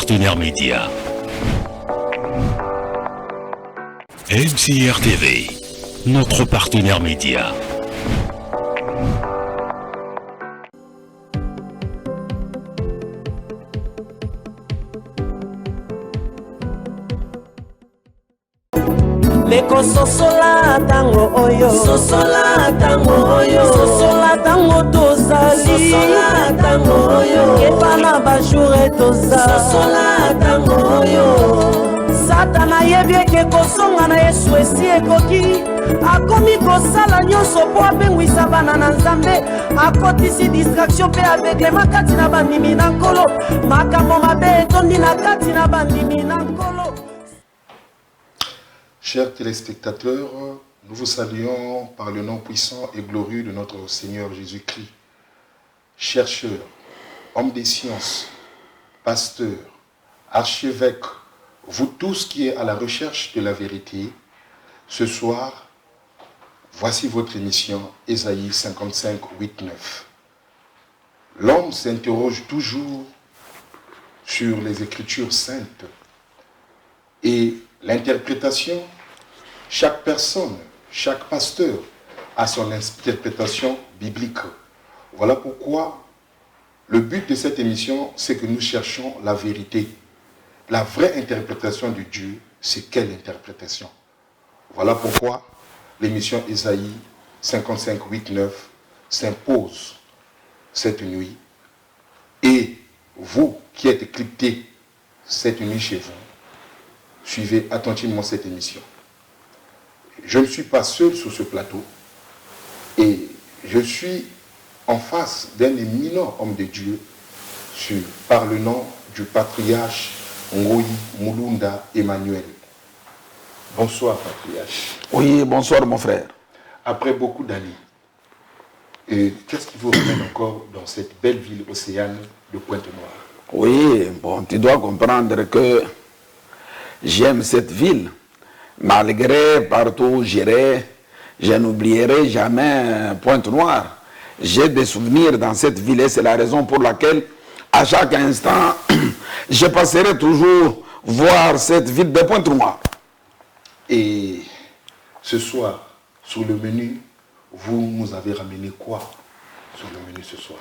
partenaire média. MCR TV, notre partenaire média. Leko sosola tango oyo, sosola tango oyo, sosola tango tozali, sosola tango oyo, kepana bajure tozali, sosola tango oyo. Satana yebie ke kosonga na Yesu esi ekoki, akomi kosala nyonso po apengwisa bana na Nzambe, akotisi distraction pe aveglema kati na bandimi na nkolo, makambo mabe etondi na kati na bandimi na nkolo. Chers téléspectateurs, nous vous saluons par le nom puissant et glorieux de notre Seigneur Jésus-Christ. Chercheurs, hommes des sciences, pasteurs, archevêques, vous tous qui êtes à la recherche de la vérité, ce soir, voici votre émission Ésaïe 55, 8, 9. L'homme s'interroge toujours sur les Écritures saintes et l'interprétation. Chaque personne, chaque pasteur a son interprétation biblique. Voilà pourquoi le but de cette émission, c'est que nous cherchons la vérité. La vraie interprétation de Dieu, c'est quelle interprétation? Voilà pourquoi l'émission Ésaïe 55, 8, 9 s'impose cette nuit. Et vous qui êtes écliptés cette nuit chez vous, suivez attentivement cette émission. Je ne suis pas seul sur ce plateau et je suis en face d'un éminent homme de Dieu par le nom du patriarche Ngoyi Mulunda Emmanuel. Bonsoir patriarche. Oui, bonsoir mon frère. Après beaucoup d'années, qu'est-ce qui vous ramène encore dans cette belle ville océane de Pointe-Noire? Oui, bon, tu dois comprendre que j'aime cette ville. Malgré partout où j'irai, je n'oublierai jamais Pointe-Noire. J'ai des souvenirs dans cette ville et c'est la raison pour laquelle, à chaque instant, je passerai toujours voir cette ville de Pointe-Noire. Et ce soir, sur le menu, vous nous avez ramené quoi sur le menu ce soir?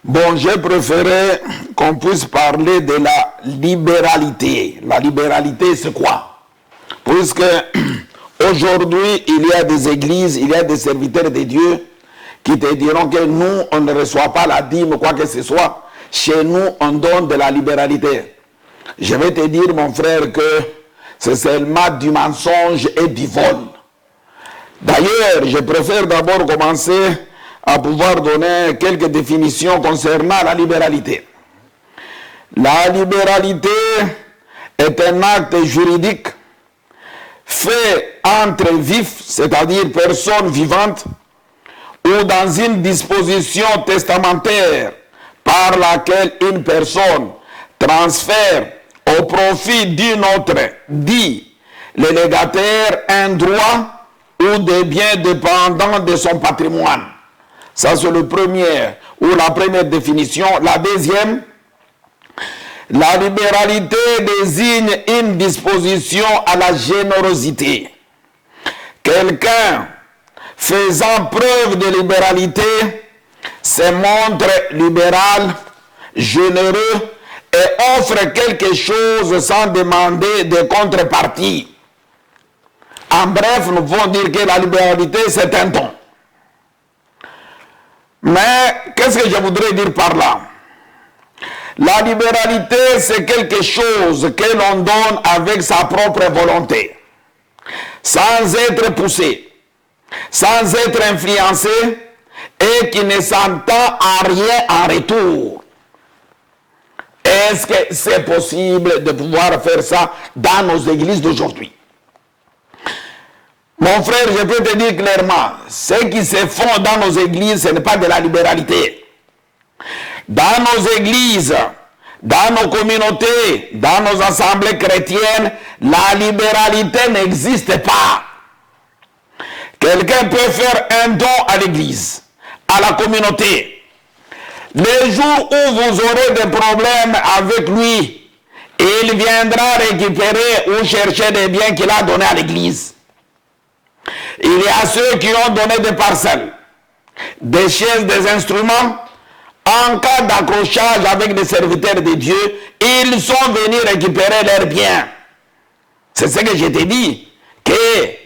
Bon, j'ai préféré qu'on puisse parler de la libéralité. La libéralité, c'est quoi? Puisque aujourd'hui, il y a des églises, il y a des serviteurs de Dieu qui te diront que nous, on ne reçoit pas la dîme, quoi que ce soit. Chez nous, on donne de la libéralité. Je vais te dire, mon frère, que c'est seulement du mensonge et du vol. D'ailleurs, je préfère d'abord commencer à pouvoir donner quelques définitions concernant la libéralité. La libéralité est un acte juridique fait entre vifs, c'est-à-dire personnes vivantes, ou dans une disposition testamentaire par laquelle une personne transfère au profit d'une autre, dit le légataire, un droit ou des biens dépendants de son patrimoine. Ça, c'est le premier, ou la première définition. La deuxième, la libéralité désigne une disposition à la générosité. Quelqu'un faisant preuve de libéralité se montre libéral, généreux et offre quelque chose sans demander de contrepartie. En bref, nous pouvons dire que la libéralité, c'est un don. Mais qu'est-ce que je voudrais dire par là? La libéralité, c'est quelque chose que l'on donne avec sa propre volonté, sans être poussé, sans être influencé et qui ne s'entend à rien en retour. Est-ce que c'est possible de pouvoir faire ça dans nos églises d'aujourd'hui? Mon frère, je peux te dire clairement, ce qui se font dans nos églises, ce n'est pas de la libéralité. Dans nos églises, dans nos communautés, dans nos assemblées chrétiennes, la libéralité n'existe pas. Quelqu'un peut faire un don à l'église, à la communauté. Les jours où vous aurez des problèmes avec lui, il viendra récupérer ou chercher des biens qu'il a donnés à l'église. Il y a ceux qui ont donné des parcelles, des chaises, des instruments. En cas d'accrochage avec des serviteurs de Dieu, ils sont venus récupérer leurs biens. C'est ce que je t'ai dit, que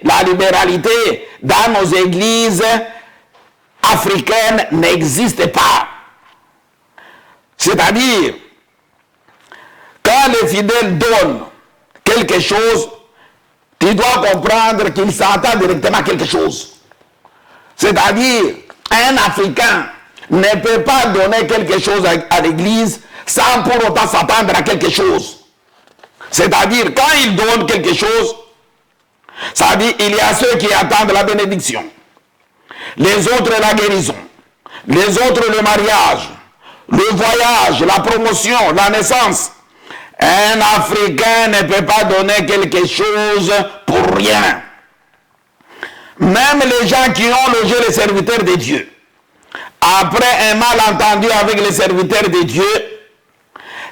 la libéralité dans nos églises africaines n'existe pas. C'est-à-dire, quand les fidèles donnent quelque chose, tu dois comprendre qu'il s'entend directement quelque chose. C'est-à-dire, un Africain ne peut pas donner quelque chose à l'église sans pour autant s'attendre à quelque chose. C'est-à-dire, quand il donne quelque chose, ça dit, il y a ceux qui attendent la bénédiction, les autres la guérison, les autres le mariage, le voyage, la promotion, la naissance. Un Africain ne peut pas donner quelque chose pour rien. Même les gens qui ont logé les serviteurs de Dieu, après un malentendu avec les serviteurs de Dieu,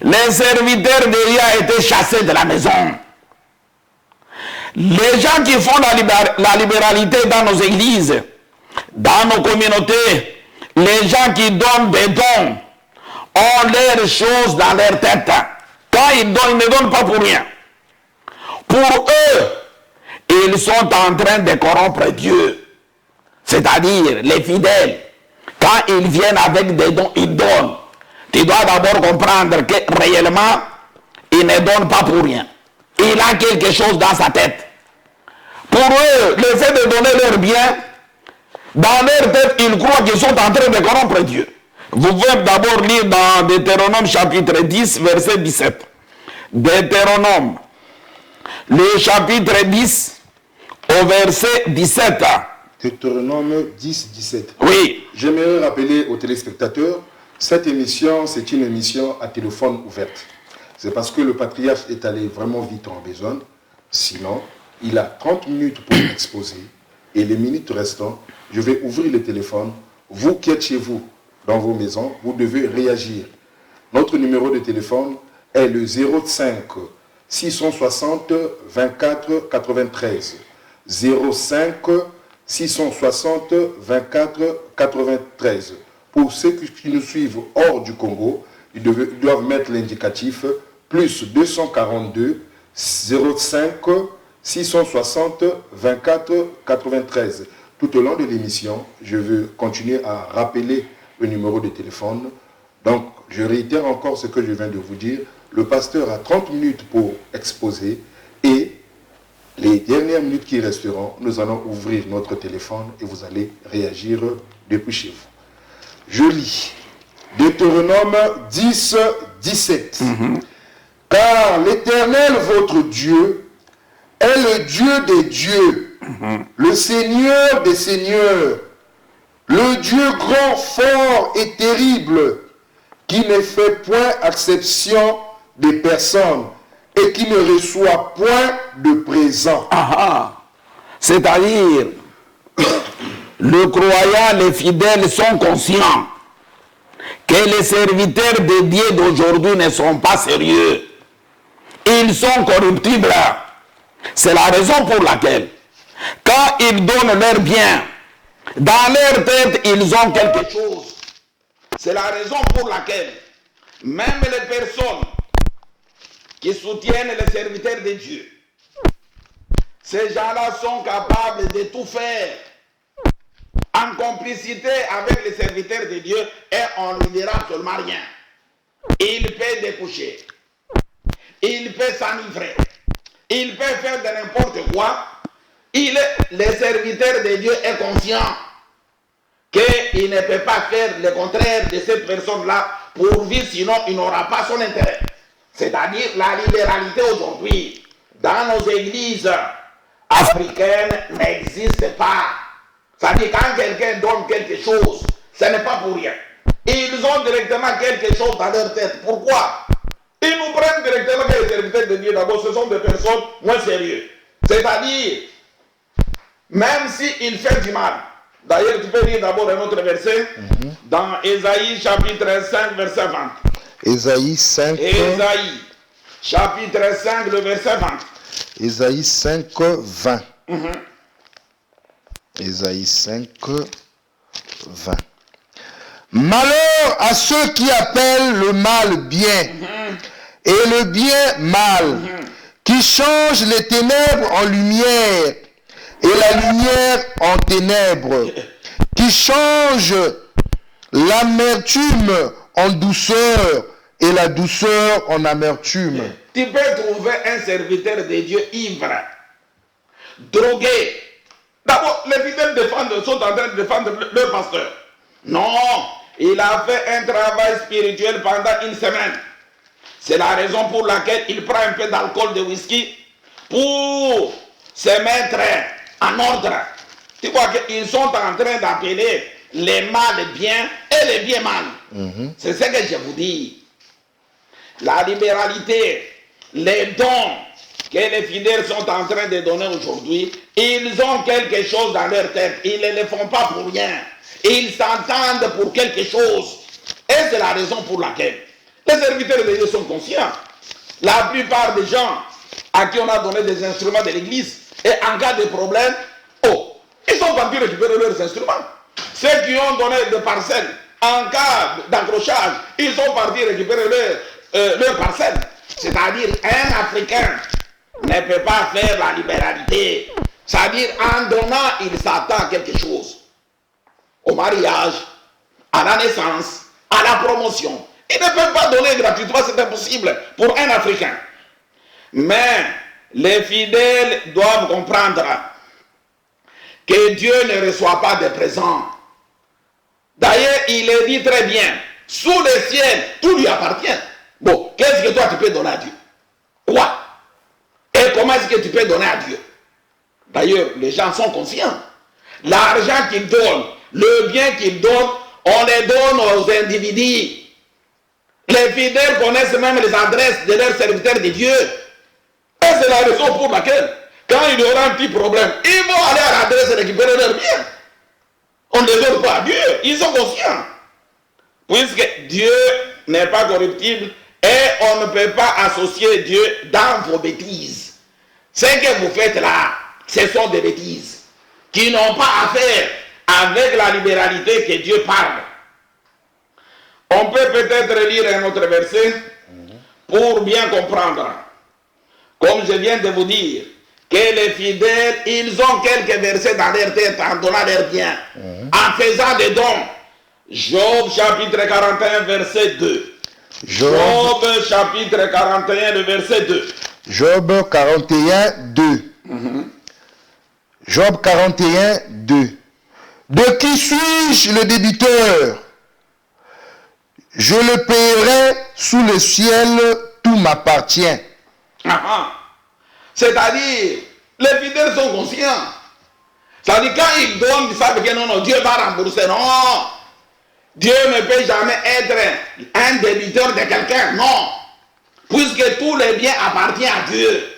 les serviteurs de Dieu ont été chassés de la maison. Les gens qui font la libéralité dans nos églises, dans nos communautés, les gens qui donnent des dons, ont leurs choses dans leur tête. Quand ils donnent, ils ne donnent pas pour rien. Pour eux, ils sont en train de corrompre Dieu. C'est-à-dire, les fidèles, quand ils viennent avec des dons, ils donnent. Tu dois d'abord comprendre que réellement, ils ne donnent pas pour rien. Il a quelque chose dans sa tête. Pour eux, le fait de donner leur bien, dans leur tête, ils croient qu'ils sont en train de corrompre Dieu. Vous pouvez d'abord lire dans Deutéronome chapitre 10, verset 17. Deutéronome, le chapitre 10, au verset 17. Deutéronome 10, 17. Oui. J'aimerais rappeler aux téléspectateurs, cette émission, c'est une émission à téléphone ouverte. C'est parce que le patriarche est allé vraiment vite en besoin. Sinon, il a 30 minutes pour exposer. Et les minutes restantes, je vais ouvrir le téléphone. Vous qui êtes chez vous, dans vos maisons, vous devez réagir. Notre numéro de téléphone est le 05 660 24 93. 05 660 24 93. Pour ceux qui nous suivent hors du Congo, ils doivent mettre l'indicatif plus 242 05 660 24 93. Tout au long de l'émission, je veux continuer à rappeler le numéro de téléphone. Donc, je réitère encore ce que je viens de vous dire. Le pasteur a 30 minutes pour exposer et les dernières minutes qui resteront, nous allons ouvrir notre téléphone et vous allez réagir depuis chez vous. Je lis Deutéronome 10, 17. Car l'Éternel, votre Dieu, est le Dieu des dieux, le Seigneur des seigneurs, le Dieu grand, fort et terrible, qui ne fait point exception des personnes et qui ne reçoit point de présent. C'est-à-dire, le croyant, les fidèles sont conscients que les serviteurs de Dieu d'aujourd'hui ne sont pas sérieux. Ils sont corruptibles. C'est la raison pour laquelle, quand ils donnent leur bien, dans leur tête, ils ont quelque chose. C'est la raison pour laquelle, même les personnes qui soutiennent les serviteurs de Dieu, ces gens-là sont capables de tout faire en complicité avec les serviteurs de Dieu et on ne lui dira absolument rien. Il peut découcher, il peut s'enivrer, il peut faire de n'importe quoi. Le serviteur de Dieu est conscient qu'il ne peut pas faire le contraire de cette personne-là pour vivre, sinon il n'aura pas son intérêt. C'est-à-dire la libéralité aujourd'hui dans nos églises africaines n'existe pas. C'est-à-dire quand quelqu'un donne quelque chose, ce n'est pas pour rien. Ils ont directement quelque chose dans leur tête. Pourquoi? Ils nous prennent directement que les serviteurs de Dieu, d'abord, ce sont des personnes moins sérieuses. C'est-à-dire, même s'il fait du mal. D'ailleurs, tu peux lire d'abord un autre verset dans Ésaïe chapitre 5, verset 20. Ésaïe 5. Ésaïe chapitre 5, le verset 20. Ésaïe 5, 20. Ésaïe 5, 20. Malheur à ceux qui appellent le mal bien et le bien mal, qui changent les ténèbres en lumière et la lumière en ténèbres, qui changent l'amertume en douceur et la douceur en amertume. Tu peux trouver un serviteur de Dieu ivre, drogué. D'abord, les fidèles sont en train de défendre leur pasteur. Non, il a fait un travail spirituel pendant une semaine. C'est la raison pour laquelle il prend un peu d'alcool, de whisky, pour se mettre en ordre. Tu vois qu'ils sont en train d'appeler les mal bien et les bien mal. C'est ce que je vous dis. La libéralité, les dons que les fidèles sont en train de donner aujourd'hui, ils ont quelque chose dans leur tête. Ils ne le font pas pour rien. Ils s'entendent pour quelque chose. Et c'est la raison pour laquelle les serviteurs de Dieu sont conscients. La plupart des gens à qui on a donné des instruments de l'église, et en cas de problème, ils sont partis récupérer leurs instruments. Ceux qui ont donné des parcelles, en cas d'accrochage, ils sont partis récupérer leurs parcelles. C'est-à-dire, un Africain ne peut pas faire la libéralité. C'est-à-dire, en donnant, il s'attend à quelque chose. Au mariage, à la naissance, à la promotion. Ils ne peuvent pas donner gratuitement, c'est impossible pour un Africain. Mais les fidèles doivent comprendre que Dieu ne reçoit pas de présents. D'ailleurs, il est dit très bien, sous le ciel, tout lui appartient. Bon, qu'est-ce que toi tu peux donner à Dieu? Quoi? Et comment est-ce que tu peux donner à Dieu? D'ailleurs, les gens sont conscients. L'argent qu'ils donnent, le bien qu'ils donnent, on les donne aux individus. Les fidèles connaissent même les adresses de leurs serviteurs de Dieu. Et c'est la raison pour laquelle, quand il y aura un petit problème, ils vont aller à l'adresse et récupérer leurs biens. On ne les donne pas à Dieu. Ils sont conscients. Puisque Dieu n'est pas corruptible et on ne peut pas associer Dieu dans vos bêtises. Ce que vous faites là, ce sont des bêtises qui n'ont pas à faire avec la libéralité que Dieu parle. On peut peut-être lire un autre verset pour bien comprendre. Comme je viens de vous dire, que les fidèles, ils ont quelques versets dans leur tête en donnant leurs biens, en faisant des dons. Job chapitre 41, verset 2. Job chapitre 41, le verset 2. Job 41, 2. Job 41, 2. De qui suis-je le débiteur? Je le paierai sous le ciel, tout m'appartient. C'est-à-dire, les fidèles sont conscients. C'est-à-dire, quand ils donnent, ils savent que non, Dieu va rembourser. Non, Dieu ne peut jamais être un débiteur de quelqu'un. Non, puisque tous les biens appartiennent à Dieu.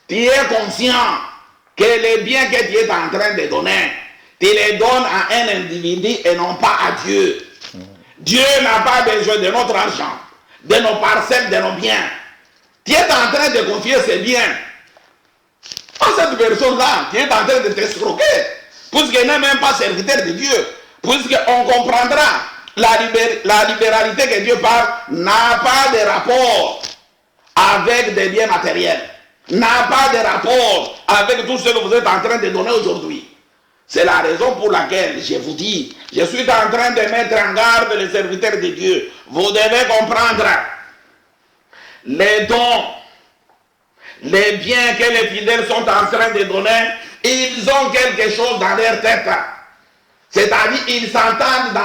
Tu es conscient que les biens que tu es en train de donner, tu les donnes à un individu et non pas à Dieu. Dieu n'a pas besoin de notre argent, de nos parcelles, de nos biens. Tu es en train de confier ses biens à cette personne-là. Tu es en train de t'escroquer, puisqu'elle n'est même pas serviteur de Dieu. Puisqu'on comprendra la libéralité que Dieu parle n'a pas de rapport avec des biens matériels, n'a pas de rapport avec tout ce que vous êtes en train de donner aujourd'hui. C'est la raison pour laquelle je vous dis, je suis en train de mettre en garde les serviteurs de Dieu. Vous devez comprendre les dons, les biens que les fidèles sont en train de donner, ils ont quelque chose dans leur tête. C'est-à-dire, ils s'entendent,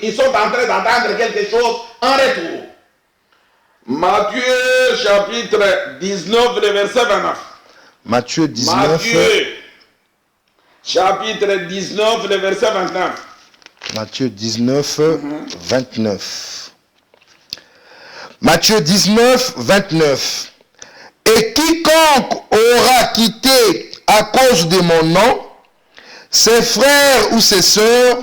ils sont en train d'entendre quelque chose en retour. Matthieu chapitre 19, le verset 29. Matthieu 19. Matthieu chapitre 19, le verset 29. Matthieu 19, 29. Matthieu 19, 29. Et quiconque aura quitté à cause de mon nom ses frères ou ses sœurs,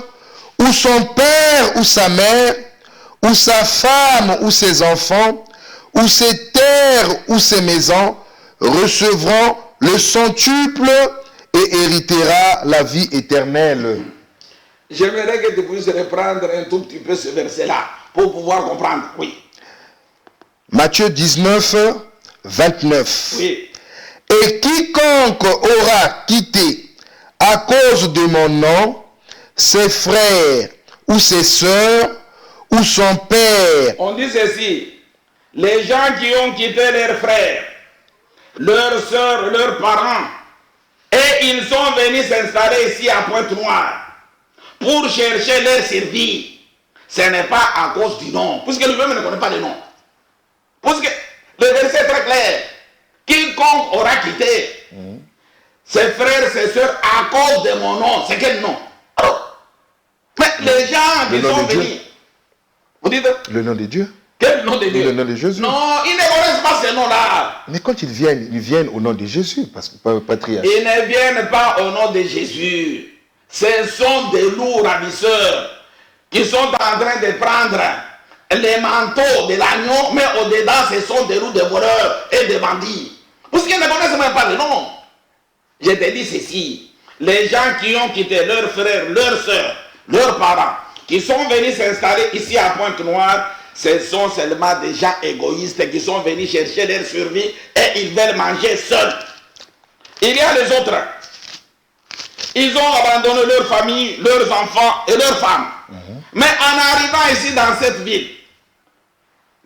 ou son père ou sa mère, ou sa femme ou ses enfants, ou ses terres ou ses maisons recevront le centuple et héritera la vie éternelle. J'aimerais que tu puisses reprendre un tout petit peu ce verset-là pour pouvoir comprendre. Oui. Matthieu 19, 29. Oui. Et quiconque aura quitté à cause de mon nom ses frères ou ses sœurs ou son père. On dit ceci. Les gens qui ont quitté leurs frères, leurs sœurs, leurs parents, et ils sont venus s'installer ici à Pointe-Noire pour chercher leur survie. Ce n'est pas à cause du nom, puisque lui-même ne connaît pas le nom. Puisque le verset est très clair. Quiconque aura quitté ses frères, ses sœurs à cause de mon nom, c'est quel nom? Alors, mais les gens qui sont venus, vous dites le nom de Dieu. Quel nom de Dieu? Le nom de Jésus. Non, ils ne connaissent pas ce nom-là. Mais quand ils viennent au nom de Jésus, parce que patriarche. Ils ne viennent pas au nom de Jésus. Ce sont des loups ravisseurs qui sont en train de prendre les manteaux de l'agneau, mais au-dedans, ce sont des loups de voleurs et de bandits. Parce qu'ils ne connaissent même pas le nom. Je te dis ceci. Les gens qui ont quitté leurs frères, leurs soeurs, leurs parents, qui sont venus s'installer ici à Pointe-Noire, ce sont seulement des gens égoïstes qui sont venus chercher leur survie et ils veulent manger seuls. Il y a les autres. Ils ont abandonné leur famille, leurs enfants et leurs femmes. Mais en arrivant ici dans cette ville,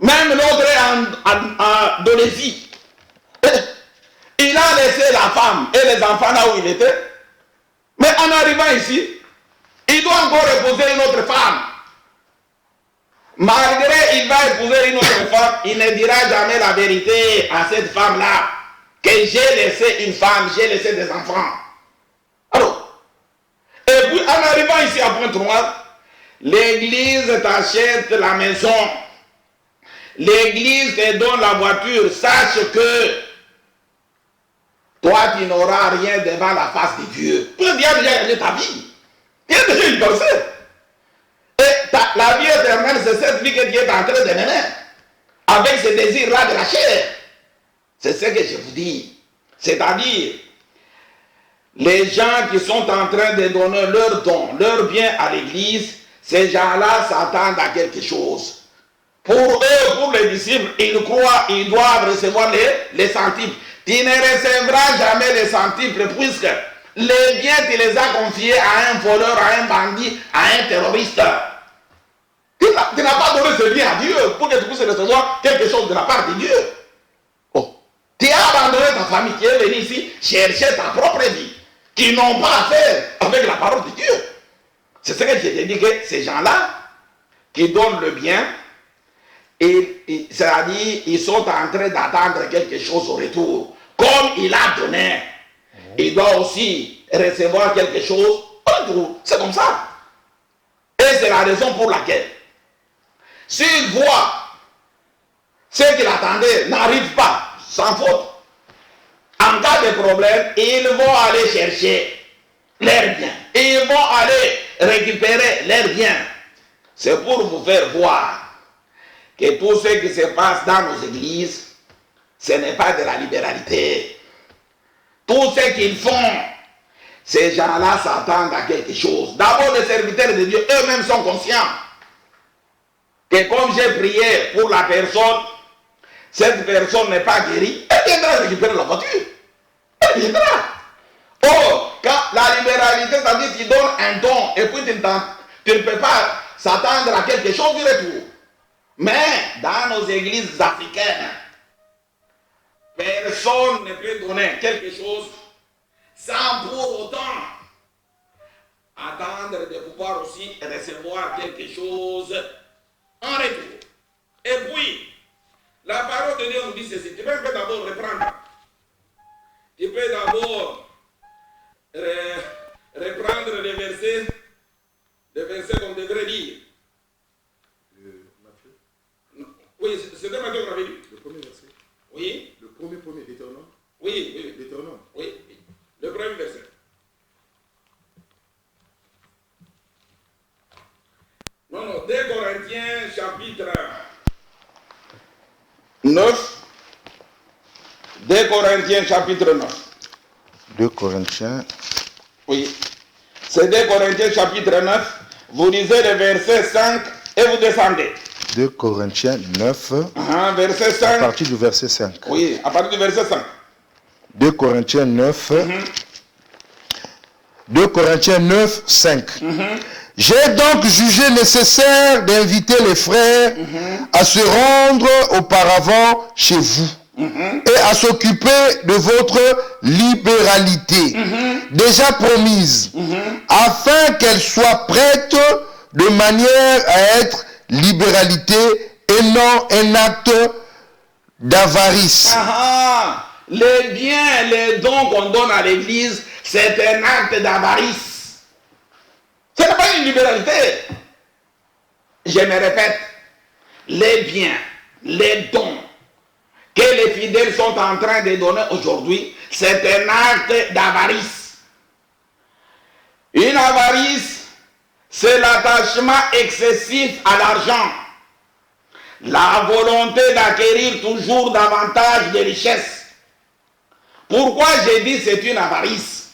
même l'autre est en Indonésie, il a laissé la femme et les enfants là où il était. Mais en arrivant ici, il doit encore épouser une autre femme. Malgré il va épouser une autre femme, il ne dira jamais la vérité à cette femme-là, que j'ai laissé une femme, j'ai laissé des enfants. Alors, et puis en arrivant ici à Pointe-Noire, l'église t'achète la maison, l'église te donne la voiture, sache que toi tu n'auras rien devant la face de Dieu. Tu as déjà gagné ta vie. Tu as déjà une pensée. Et la vie éternelle, c'est cette vie que Dieu est en train de mener. Avec ce désir-là de la chair. C'est ce que je vous dis. C'est-à-dire, les gens qui sont en train de donner leurs dons, leurs biens à l'église, ces gens-là s'attendent à quelque chose. Pour eux, pour les disciples, ils croient, ils doivent recevoir les centiples. Tu ne recevras jamais les centiples puisque les biens, tu les as confiés à un voleur, à un bandit, à un terroriste. Tu n'as pas donné ce bien à Dieu pour que tu puisses recevoir quelque chose de la part de Dieu. Oh. Tu as abandonné ta famille qui est venue ici chercher ta propre vie, qui n'ont pas à faire avec la parole de Dieu. C'est ce que je t'ai dit, que ces gens-là qui donnent le bien, c'est-à-dire ils sont en train d'attendre quelque chose au retour. Comme il a donné, il doit aussi recevoir quelque chose au retour. C'est comme ça. Et c'est la raison pour laquelle, s'il voit ce qu'il attendait n'arrive pas, sans faute, en cas de problème, ils vont aller chercher leurs biens. Ils vont aller récupérer leurs biens. C'est pour vous faire voir que tout ce qui se passe dans nos églises, ce n'est pas de la libéralité. Tout ce qu'ils font, ces gens-là s'attendent à quelque chose. D'abord, les serviteurs de Dieu eux-mêmes sont conscients que comme j'ai prié pour la personne, cette personne n'est pas guérie, elle viendra récupérer la voiture. Elle viendra. Oh, quand la libéralité, c'est-à-dire qu'il donne un don et puis tu ne peux pas s'attendre à quelque chose du retour. Mais dans nos églises africaines, personne ne peut donner quelque chose sans pour autant attendre de pouvoir aussi recevoir quelque chose en retour. Et puis, la parole de Dieu nous dit ceci. Tu peux d'abord reprendre. Tu peux d'abord reprendre les versets qu'on devrait lire. Oui, c'était Matthieu qu'on avait lu. Le premier verset. Oui. Le premier Deutéronome. Oui, oui. Deutéronome. Oui, oui. Le premier verset. Non, 2 Corinthiens chapitre 9, 2 Corinthiens chapitre 9. 2 Corinthiens. Oui. C'est 2 Corinthiens chapitre 9. Vous lisez le verset 5 et vous descendez. 2 Corinthiens 9. Verset 5. À partir du verset 5. Oui, à partir du verset 5. 2 Corinthiens 9. 2 Corinthiens 9, 5. J'ai donc jugé nécessaire d'inviter les frères à se rendre auparavant chez vous et à s'occuper de votre libéralité, déjà promise, afin qu'elle soit prête de manière à être libéralité et non un acte d'avarice. Les biens, les dons qu'on donne à l'église, c'est un acte d'avarice. Ce n'est pas une libéralité. Je me répète, les biens, les dons que les fidèles sont en train de donner aujourd'hui, c'est un acte d'avarice. Une avarice, c'est l'attachement excessif à l'argent. La volonté d'acquérir toujours davantage de richesses. Pourquoi j'ai dit c'est une avarice?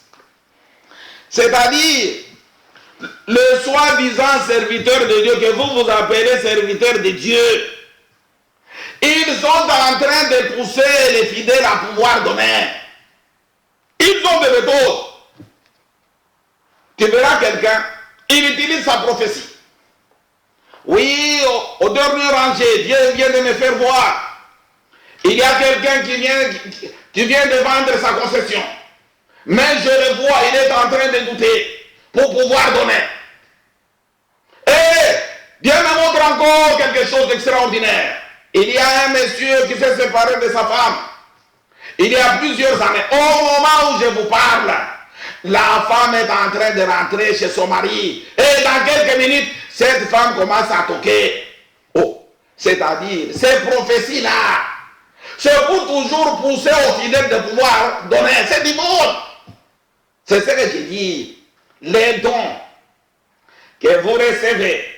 C'est-à-dire, le soi-disant serviteur de Dieu, que vous vous appelez serviteur de Dieu, ils sont en train de pousser les fidèles à pouvoir donner. Ils ont des méthodes. Tu verras quelqu'un, il utilise sa prophétie. Oui, au dernier rangée, Dieu vient de me faire voir. Il y a quelqu'un qui vient de vendre sa concession. Mais je le vois, il est en train de douter pour pouvoir donner. Et Dieu me montre encore quelque chose d'extraordinaire. Il y a un monsieur qui s'est séparé de sa femme. Il y a plusieurs années. Au moment où je vous parle, la femme est en train de rentrer chez son mari. Et dans quelques minutes, cette femme commence à toquer. Oh, c'est-à-dire, ces prophéties-là, c'est pour toujours pousser aux fidèles de pouvoir donner. C'est du monde. C'est ce que je dis. Les dons que vous recevez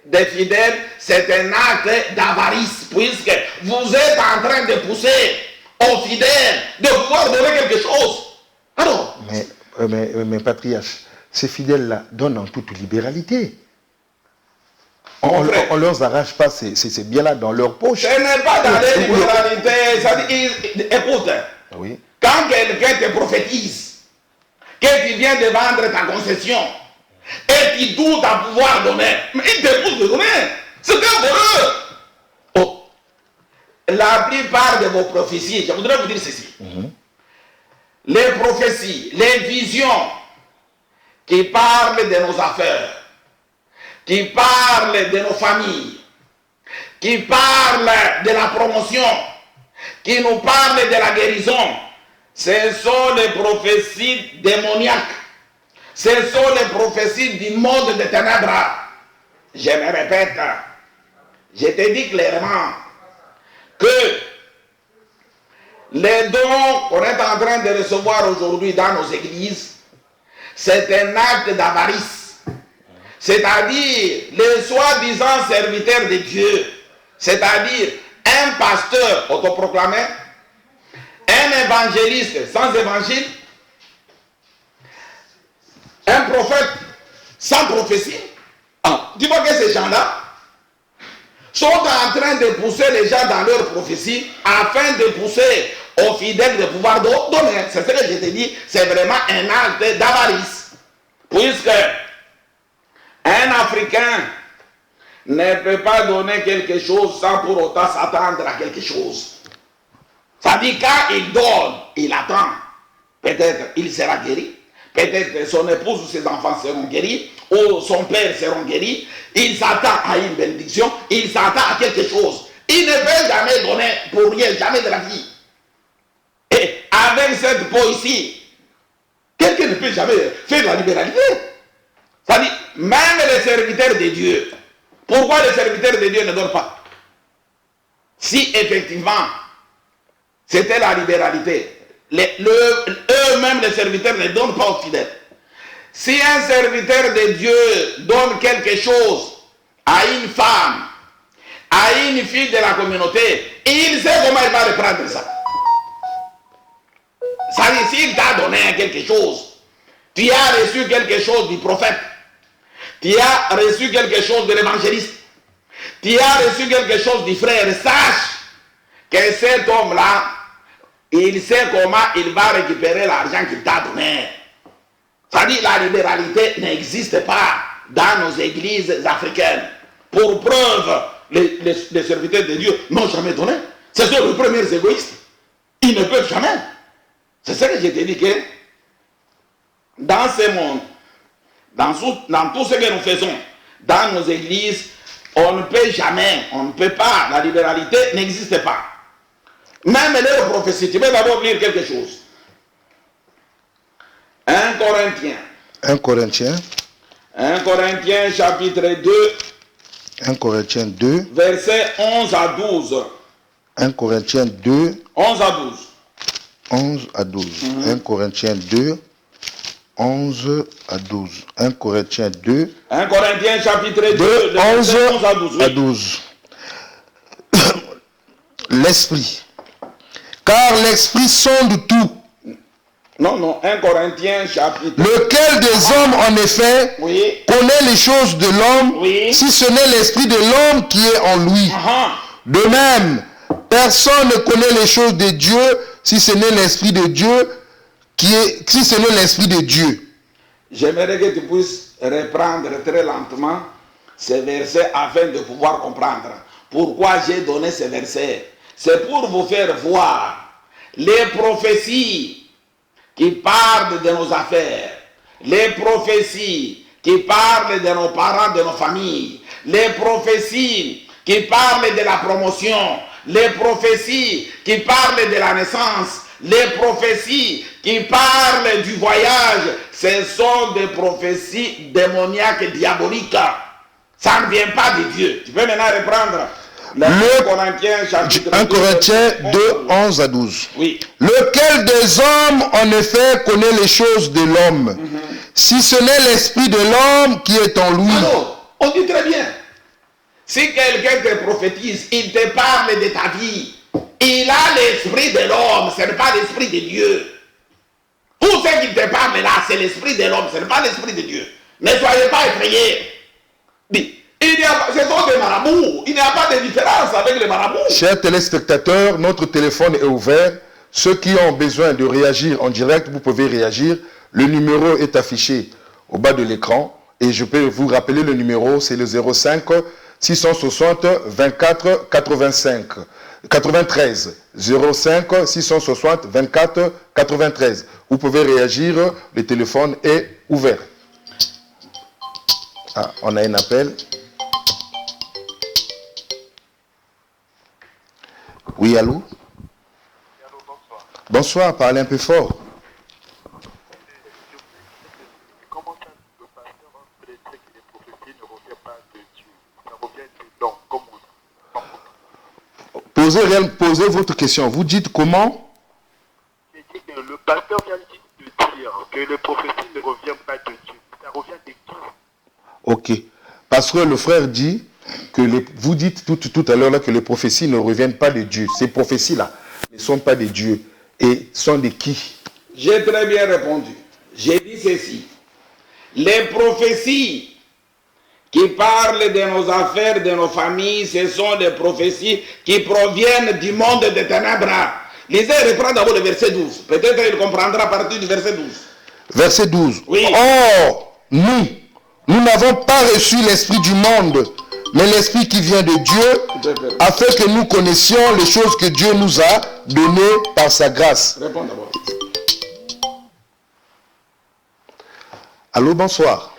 des fidèles, c'est un acte d'avarice, puisque vous êtes en train de pousser aux fidèles de pouvoir donner quelque chose. Alors, mais patriarche, ces fidèles-là donnent en toute libéralité. On ne leur arrache pas ces biens-là dans leur poche. Ce n'est pas dans les libéralités. Ça dit, écoute, oui. Quand quelqu'un te prophétise que tu viens de vendre ta concession et tu doutes à pouvoir donner, mais il te pousse de donner. C'est un voleur. Oh. La plupart de vos prophéties, je voudrais vous dire ceci. Les prophéties, les visions qui parlent de nos affaires, qui parlent de nos familles, qui parlent de la promotion, qui nous parlent de la guérison, ce sont les prophéties démoniaques. Ce sont les prophéties du monde des ténèbres. Je me répète, je te dis clairement que les dons qu'on est en train de recevoir aujourd'hui dans nos églises, c'est un acte d'avarice. C'est-à-dire les soi-disant serviteurs de Dieu, c'est-à-dire un pasteur autoproclamé, un évangéliste sans évangile, un prophète sans prophétie. Dis-moi que ces gens-là sont en train de pousser les gens dans leur prophétie afin de pousser aux fidèles de pouvoir donner. C'est ce que je te dis, c'est vraiment un acte d'avarice. Puisque un Africain ne peut pas donner quelque chose sans pour autant s'attendre à quelque chose. Ça dit quand il donne, il attend. Peut-être il sera guéri. Peut-être son épouse ou ses enfants seront guéris. Ou son père sera guéri. Il s'attend à une bénédiction. Il s'attend à quelque chose. Il ne peut jamais donner pour rien, jamais de la vie. Et avec cette peau ici, quelqu'un ne peut jamais faire la libéralité. Ça dit, même les serviteurs de Dieu. Pourquoi les serviteurs de Dieu ne donnent pas? Si effectivement, c'était la libéralité. Eux-mêmes, les serviteurs, ne donnent pas aux fidèles. Si un serviteur de Dieu donne quelque chose à une femme, à une fille de la communauté, il sait comment il va reprendre ça. jamais quelque chose. Tu as reçu quelque chose du prophète. Tu as reçu quelque chose de l'évangéliste. Tu as reçu quelque chose du frère. Sache que cet homme-là, il sait comment il va récupérer l'argent qu'il t'a donné. C'est-à-dire la libéralité n'existe pas dans nos églises africaines. Pour preuve, les serviteurs de Dieu n'ont jamais donné. Ce sont les premiers égoïstes. Ils ne peuvent jamais. C'est ça que je t'ai dit que dans ce monde, dans tout ce que nous faisons, dans nos églises, on ne peut jamais, on ne peut pas, la libéralité n'existe pas. Même les prophéties, tu peux d'abord lire quelque chose. 1 Corinthiens. 1 Corinthiens. 1 Corinthiens chapitre 2. 1 Corinthiens 2. Versets 11 à 12. 1 Corinthiens 2. 11 à 12. 11 à 12. 1 Corinthiens 2. 11 à 12. 1 Corinthiens 2. 1 Corinthiens chapitre 2. 11 à 12. Oui. À 12. L'esprit. Car l'esprit sonde tout. Non, 1 Corinthiens chapitre. Lequel des hommes, en effet, Oui. connaît les choses de l'homme, Oui. si ce n'est l'esprit de l'homme qui est en lui. De même, personne ne connaît les choses de Dieu, si ce n'est l'esprit de Dieu si ce n'est l'esprit de Dieu. J'aimerais que tu puisses reprendre très lentement ces versets afin de pouvoir comprendre pourquoi j'ai donné ces versets. C'est pour vous faire voir les prophéties qui parlent de nos affaires, les prophéties qui parlent de nos parents, de nos familles, les prophéties qui parlent de la promotion, les prophéties qui parlent de la naissance, les prophéties qui parlent du voyage. Ce sont des prophéties démoniaques et diaboliques. Ça ne vient pas de Dieu. Tu peux maintenant reprendre 1 Corinthiens chapitre 1 Corinthiens 2, 11 à 12. Oui. Lequel des hommes, en effet, connaît les choses de l'homme, si ce n'est l'esprit de l'homme qui est en lui. Alors, on dit très bien. Si quelqu'un te prophétise, il te parle de ta vie. Il a l'esprit de l'homme, ce n'est pas l'esprit de Dieu. Tout ce qui te parle là, c'est l'esprit de l'homme, ce n'est pas l'esprit de Dieu. Ne soyez pas effrayés. Ce sont des marabouts. Il n'y a pas de différence avec les marabouts. Chers téléspectateurs, notre téléphone est ouvert. Ceux qui ont besoin de réagir en direct, vous pouvez réagir. Le numéro est affiché au bas de l'écran. Et je peux vous rappeler le numéro, c'est le 05 660 24 85 93. 05 660 24 93. Vous pouvez réagir, le téléphone est ouvert. Ah, on a un appel. Oui, allô? Bonsoir. Bonsoir, parlez un peu fort. Comment ça, le pasteur prédit que les prophéties ne reviennent pas de Dieu? Ça revient de l'homme, comment? Posez votre question. Vous dites comment? J'ai dit que le pasteur vient de dire que les prophéties ne reviennent pas de Dieu. Ça revient de Dieu. Ok. Parce que le frère dit que vous dites tout à l'heure que les prophéties ne reviennent pas de Dieu. Ces prophéties-là ne sont pas de Dieu. Et sont de qui? J'ai très bien répondu. J'ai dit ceci. Les prophéties qui parlent de nos affaires, de nos familles, ce sont des prophéties qui proviennent du monde des ténèbres. Lisez et reprends d'abord le verset 12. Peut-être il comprendra à partir du verset 12. Verset 12. Oui. Or, nous n'avons pas reçu l'esprit du monde, mais l'esprit qui vient de Dieu, afin que nous connaissions les choses que Dieu nous a données par sa grâce. Réponds d'abord. Allô, bonsoir.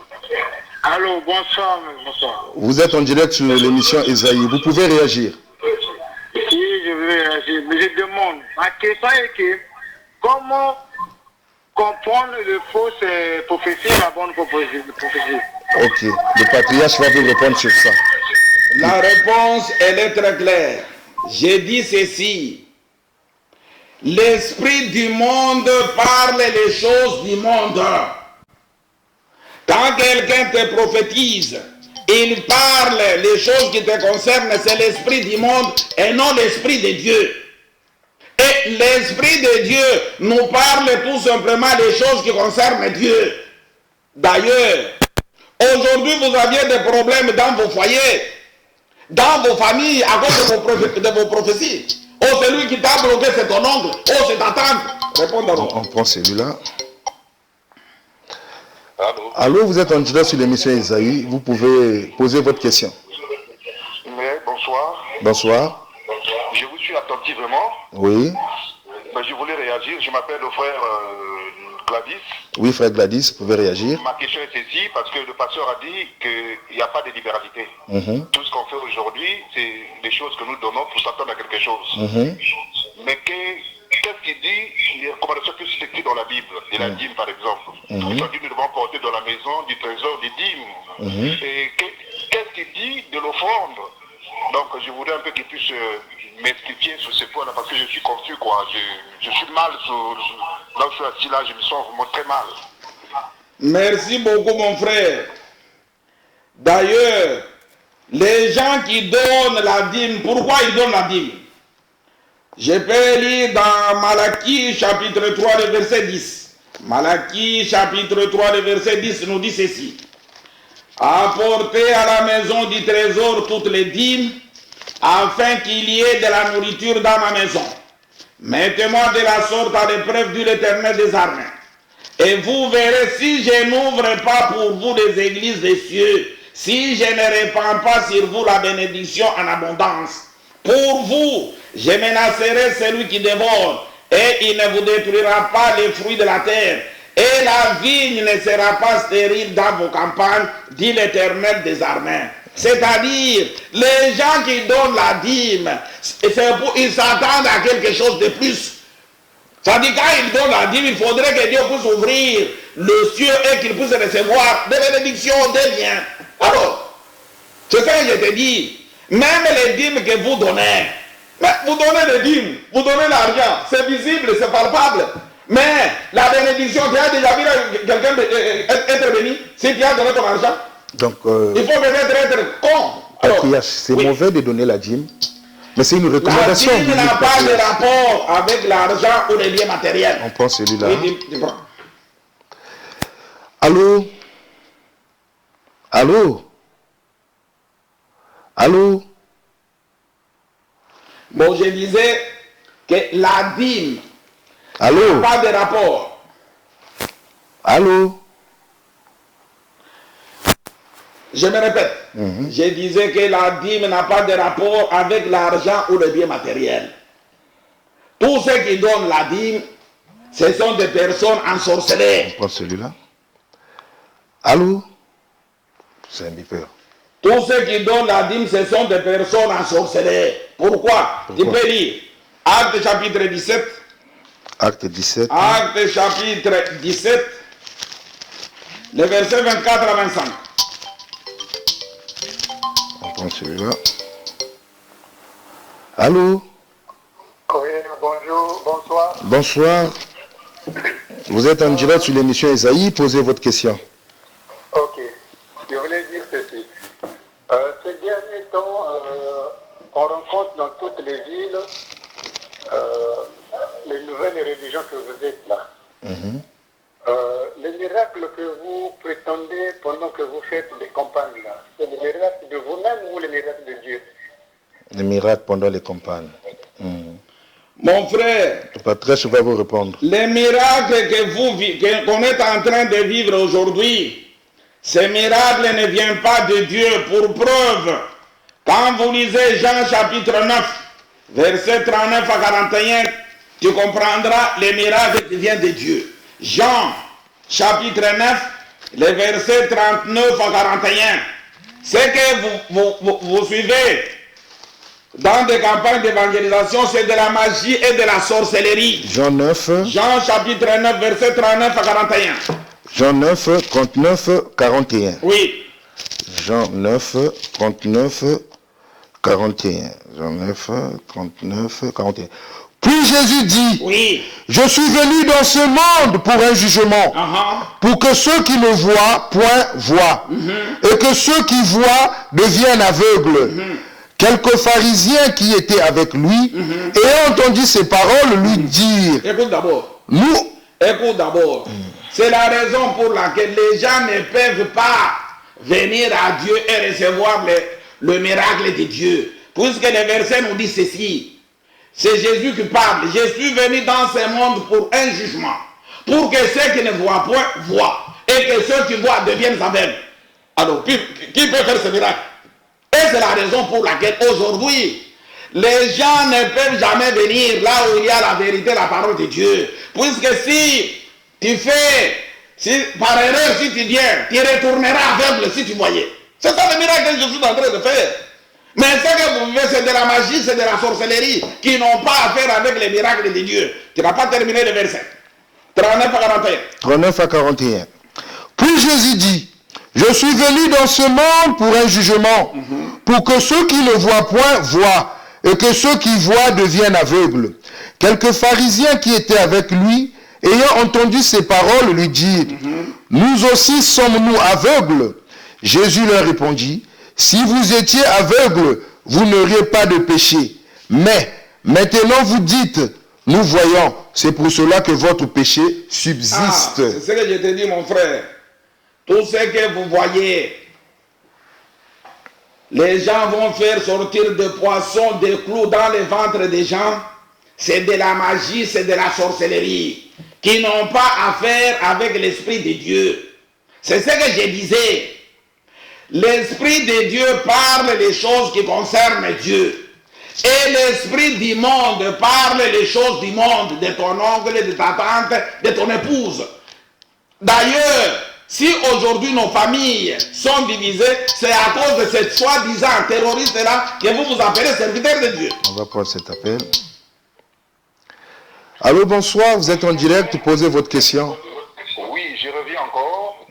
Allô, bonsoir, bonsoir. Vous êtes en direct sur l'émission Esaïe. Vous pouvez réagir. Oui, je veux réagir, mais je demande. Ma question est que, comment comprendre les fausses prophéties et la bonne prophétie? Ok. Le patriarche va vous répondre sur ça. La réponse, elle est très claire. J'ai dit ceci. L'esprit du monde parle les choses du monde. Quand quelqu'un te prophétise, il parle les choses qui te concernent, c'est l'esprit du monde et non l'esprit de Dieu. Et l'Esprit de Dieu nous parle tout simplement des choses qui concernent Dieu. D'ailleurs, aujourd'hui vous aviez des problèmes dans vos foyers, dans vos familles, à cause de vos prophéties. Oh, celui qui t'a bloqué, c'est ton oncle. Oh, c'est ta tante. Répondez-moi. On prend celui-là. Allô, vous êtes en direct sur l'émission Isaïe. Vous pouvez poser votre question. Oui, bonsoir. Bonsoir. Je vous suis attentivement. Oui. Je voulais réagir. Je m'appelle le frère Gladys. Oui, frère Gladys, vous pouvez réagir. Ma question est ceci, parce que le pasteur a dit qu'il n'y a pas de libéralité. Tout ce qu'on fait aujourd'hui, c'est des choses que nous donnons pour s'attendre à quelque chose. Mais qu'est-ce qu'il dit? Les recommandations que c'est écrit dans la Bible, et la dîme par exemple. Ça dit que nous devons porter dans la maison du trésor des dîmes. Et qu'est-ce qu'il dit de l'offrande? Donc je voudrais un peu qu'il puisse m'expliquer sur ce point-là, parce que je suis confus, quoi. Je suis mal, là où je suis assis là, je me sens vraiment très mal. Merci beaucoup mon frère. D'ailleurs, les gens qui donnent la dîme, pourquoi ils donnent la dîme? Je peux lire dans Malachie chapitre 3, le verset 10. Malachie chapitre 3, le verset 10 nous dit ceci. Apportez à la maison du trésor toutes les dîmes, afin qu'il y ait de la nourriture dans ma maison. Mettez-moi de la sorte à l'épreuve, dit l'Éternel des armées. Et vous verrez, si je n'ouvre pas pour vous les églises des cieux, si je ne répands pas sur vous la bénédiction en abondance, pour vous, je menacerai celui qui dévore, et il ne vous détruira pas les fruits de la terre, et la vigne ne sera pas stérile dans vos campagnes, dit l'Éternel des armées. C'est-à-dire, les gens qui donnent la dîme, ils s'attendent à quelque chose de plus. C'est-à-dire, quand ils donnent la dîme, il faudrait que Dieu puisse ouvrir le ciel et qu'il puisse recevoir des bénédictions, des biens. Alors, c'est ça que je te dis. Même les dîmes que vous donnez, mais vous donnez les dîmes, vous donnez l'argent, c'est visible, c'est palpable. Mais la bénédiction, tu as déjà vu quelqu'un être béni si tu as donné ton argent? Donc, il faut peut-être être con. C'est mauvais de donner la dîme, mais c'est une recommandation. La dîme n'a pas de rapport avec l'argent ou les biens matériels. On prend celui-là. Oui, Allô? Allô? Allô? Bon, je disais que la dîme Allô? n'a pas de rapport. Allô? Je me répète, je disais que la dîme n'a pas de rapport avec l'argent ou les biens matériels. Tous ceux qui donnent la dîme, ce sont des personnes ensorcelées. On prend celui-là. Allô? C'est un bipeur. Tous ceux qui donnent la dîme, ce sont des personnes ensorcelées. Pourquoi? Tu peux lire Actes chapitre 17. Acte 17. Actes chapitre 17, les versets 24 à 25. On prend celui-là. Allô? Oui, bonjour, bonsoir. Bonsoir. Vous êtes en direct sur l'émission Isaïe, posez votre question. Ok, je voulais dire ceci. Ces derniers temps, on rencontre dans toutes les villes les nouvelles religions que vous êtes là. Les miracles que vous prétendez pendant que vous faites des campagnes là, c'est les miracles de vous-même ou les miracles de Dieu? Les miracles pendant les campagnes. Mon frère, Le patriarche va vous répondre. les miracles qu'on est en train de vivre aujourd'hui, ces miracles ne viennent pas de Dieu. Pour preuve, quand vous lisez Jean chapitre 9, verset 39 à 41, tu comprendras les miracles qui viennent de Dieu. Jean chapitre 9, les versets 39 à 41. Ce que vous suivez dans des campagnes d'évangélisation, c'est de la magie et de la sorcellerie. Jean 9. Jean chapitre 9, verset 39 à 41. Jean 9, 39, 41. Oui. Jean 9, 39, 41. Jean 9, 39, 41. Puis Jésus dit, Oui. je suis venu dans ce monde pour un jugement, pour que ceux qui ne voient point voient, et que ceux qui voient deviennent aveugles. Quelques pharisiens qui étaient avec lui, ayant entendu ces paroles, lui dirent, Écoute d'abord. nous, Écoute d'abord. C'est la raison pour laquelle les gens ne peuvent pas venir à Dieu et recevoir le miracle de Dieu. Puisque le verset nous dit ceci. C'est Jésus qui parle. Je suis venu dans ce monde pour un jugement. Pour que ceux qui ne voient point voient. Et que ceux qui voient deviennent aveugles. Alors, qui peut faire ce miracle? Et c'est la raison pour laquelle aujourd'hui, les gens ne peuvent jamais venir là où il y a la vérité, la parole de Dieu. Puisque si tu fais, par erreur, si tu viens, tu retourneras aveugle si tu voyais. C'est ça le miracle que je suis en train de faire. Mais ce que vous vivez, c'est de la magie, c'est de la sorcellerie, qui n'ont pas à faire avec les miracles de Dieu. Tu n'as pas terminé le verset. 39 à 41. 39 à 41. Puis Jésus dit, je suis venu dans ce monde pour un jugement, pour que ceux qui ne voient point voient, et que ceux qui voient deviennent aveugles. Quelques pharisiens qui étaient avec lui, ayant entendu ces paroles, lui dirent, nous aussi sommes-nous aveugles? Jésus leur répondit, si vous étiez aveugles, vous n'auriez pas de péché. Mais maintenant vous dites, nous voyons, c'est pour cela que votre péché subsiste. C'est ce que je te dis, mon frère. Tout ce que vous voyez, les gens vont faire sortir des poissons, des clous dans les ventres des gens. C'est de la magie, c'est de la sorcellerie, qui n'ont pas à faire avec l'Esprit de Dieu. C'est ce que je disais. L'Esprit de Dieu parle les choses qui concernent Dieu. Et l'Esprit du monde parle les choses du monde, de ton oncle, de ta tante, de ton épouse. D'ailleurs, si aujourd'hui nos familles sont divisées, c'est à cause de cette soi-disant terroriste-là que vous vous appelez serviteurs de Dieu. On va prendre cet appel. Allô, bonsoir, vous êtes en direct, posez votre question. Oui, je reviens encore.